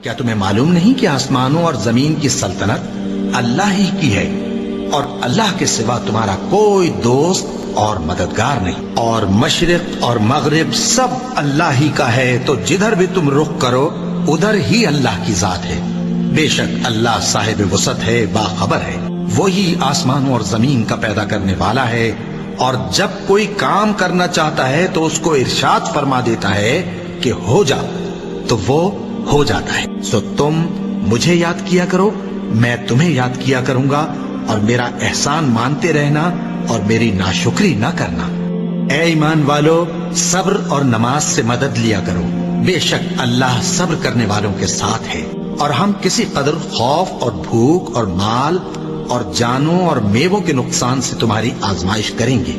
क्या तुम्हें मालूम नहीं कि आसमानों और जमीन की सल्तनत अल्लाह ही की है और अल्लाह के सिवा तुम्हारा कोई दोस्त और मददगार नहीं, और मशरिक और मगरिब सब अल्लाह ही का है, तो जिधर भी तुम रुख करो उधर ही अल्लाह की जात है। बेशक अल्लाह साहिब वसत है, बाखबर है। वही आसमानों और जमीन का पैदा करने वाला है, और जब कोई काम करना चाहता है तो उसको इरशाद फरमा देता है कि हो जा, तो वो हो जाता है। सो तुम मुझे याद किया करो, मैं तुम्हें याद किया करूंगा, और मेरा एहसान मानते रहना और मेरी नाशुक्री न करना। ए ईमान वालो, सब्र और नमाज से मदद लिया करो, बेशक अल्लाह सब्र करने वालों के साथ है। और हम किसी कदर खौफ और भूख और माल और जानों और मेवों के नुकसान से तुम्हारी आजमाइश करेंगे।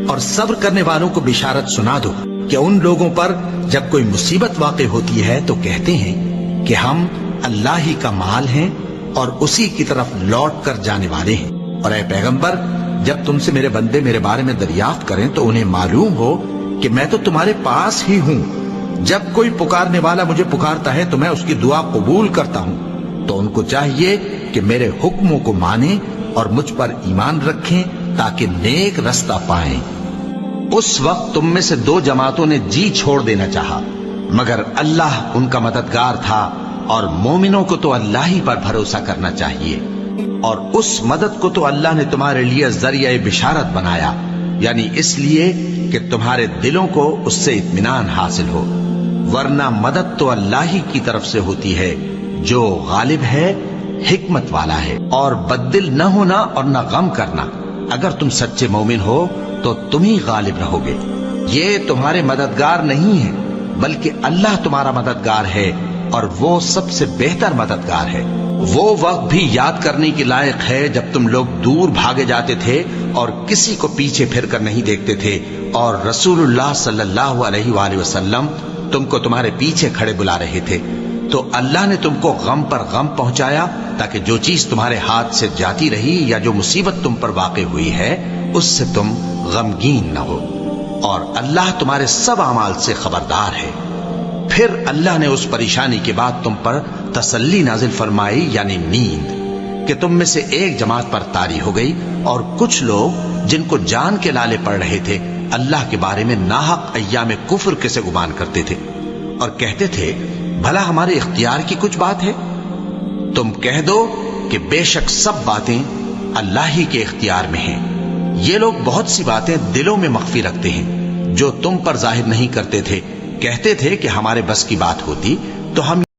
और सब्र करने वालों को बिशारत सुना दो कि उन लोगों पर जब कोई मुसीबत वाक़ई होती है तो कहते हैं कि हम अल्लाह ही का माल हैं और उसी की तरफ लौट कर जाने वाले हैं। और ऐ पैगंबर, जब तुमसे मेरे बंदे मेरे बारे में दरियाफ्त करें तो उन्हें मालूम हो कि मैं तो तुम्हारे पास ही हूं। जब कोई पुकारने वाला मुझे पुकारता है तो मैं उसकी दुआ कबूल करता हूं। तो उनको चाहिए कि मेरे हुक्मों को माने और मुझ पर ईमान रखें ताकि नेक रास्ता पाएं। उस वक्त तुम में से दो जमातों ने जी छोड़ देना चाहा, मगर अल्लाह उनका मददगार था, और मोमिनों को तो अल्लाह ही पर भरोसा करना चाहिए। और उस मदद को तो अल्लाह ने तुम्हारे लिए जरिया बिशारत बनाया, यानी इसलिए कि तुम्हारे दिलों को उससे इत्मीनान हासिल हो, वरना मदद तो अल्लाह ही की तरफ से होती है जो गालिब है, हिकमत वाला है। और बददिल न होना और न गम करना, अगर तुम सच्चे मोमिन हो तो तुम ही गालिब रहोगे। ये तुम्हारे मददगार नहीं है, बल्कि अल्लाह तुम्हारा मददगार है, और वो सबसे बेहतर मददगार है। वो वक्त भी याद करने के लायक है जब तुम लोग दूर भागे जाते थे और किसी को पीछे फिरकर नहीं देखते थे, और रसूलुल्लाह सल्लल्लाहु अलैहि वसल्लम तुमको तुम्हारे पीछे खड़े बुला रहे थे। तो अल्लाह ने तुमको गम पर गम पहुंचाया, ताकि जो चीज तुम्हारे हाथ से जाती रही या जो मुसीबत तुम पर वाक़ई हुई है उससे तुम गमगीन न हो, और अल्लाह तुम्हारे सब अमाल से खबरदार है। फिर अल्लाह ने उस परेशानी के बाद तुम पर तसल्ली नाजिल फरमाई, यानी नींद, कि तुम में से एक जमात पर तारी हो गई, और कुछ लोग जिनको जान के लाले पड़ रहे थे अल्लाह के बारे में नाहक अय्याम कुफ्र के से गुमान करते थे, और कहते थे भला हमारे इख्तियार की कुछ बात है। तुम कह दो कि बेशक सब बातें अल्लाह ही के इख्तियार में हैं। ये लोग बहुत सी बातें दिलों में मख्फी रखते हैं जो तुम पर जाहिर नहीं करते थे। कहते थे कि हमारे बस की बात होती तो हम